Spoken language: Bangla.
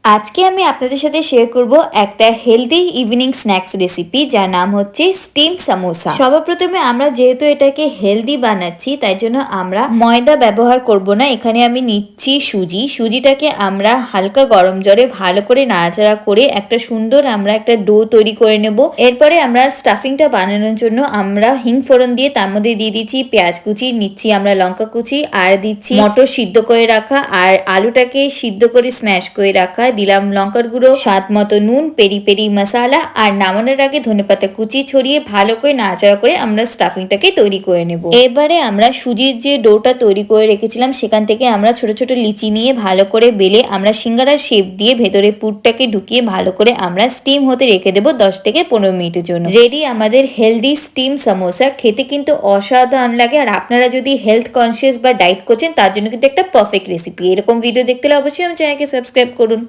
আজকে আমি আপনাদের সাথে শেয়ার করব একটা হেলদি ইভিনিং স্ন্যাক্স রেসিপি যার নাম হচ্ছে স্টিম সামোসা। সর্বপ্রথমে আমরা যেহেতু এটাকে হেলদি বানাচ্ছি তাই জন্য আমরা ময়দা ব্যবহার করব না। এখানে আমি নিচ্ছি সুজিটাকে আমরা হালকা গরম জলে ভালো করে নাড়াচাড়া করে একটা সুন্দর আমরা একটা ডো তৈরি করে নেব। এরপরে আমরা স্টাফিংটা বানানোর জন্য আমরা হিং ফোড়ন দিয়ে তার মধ্যে দিয়ে দিচ্ছি পেঁয়াজ কুচি, নিচ্ছি আমরা লঙ্কা কুচি, আর দিচ্ছি মটর সিদ্ধ করে রাখা, আর আলুটাকে সিদ্ধ করে স্ম্যাশ করে রাখা, দিলাম লঙ্কার গুঁড়ো, স্বাদ মতো নুন, পেরি পেরি মশলা, আর নামানোর আগে ধনেপাতা কুচি ছড়িয়ে ভালো করে নাড়াচাড়া করে আমরা স্টাফিংটাকে তৈরি করে নেব। এবারে আমরা সুজির যে ডোটা তৈরি করে রেখেছিলাম সেখান থেকে আমরা ছোট ছোট লিচি নিয়ে ভালো করে বেলে আমরা সিঙ্গারার শেপ দিয়ে ভেতরে পুরটাকে ঢুকিয়ে ভালো করে আমরা স্টিম হতে রেখে দেবো 10 থেকে 15 মিনিটের জন্য। রেডি আমাদের হেলদি স্টিম সামোসা। খেতে কিন্তু অসাধারণ লাগে, আর আপনারা যদি হেলথ কনসিয়াস বা ডায়েট করছেন তার জন্য কিন্তু একটা পারফেক্ট রেসিপি। এরকম ভিডিও দেখতে হলে অবশ্যই আমার চ্যানেলকে সাবস্ক্রাইব করুন।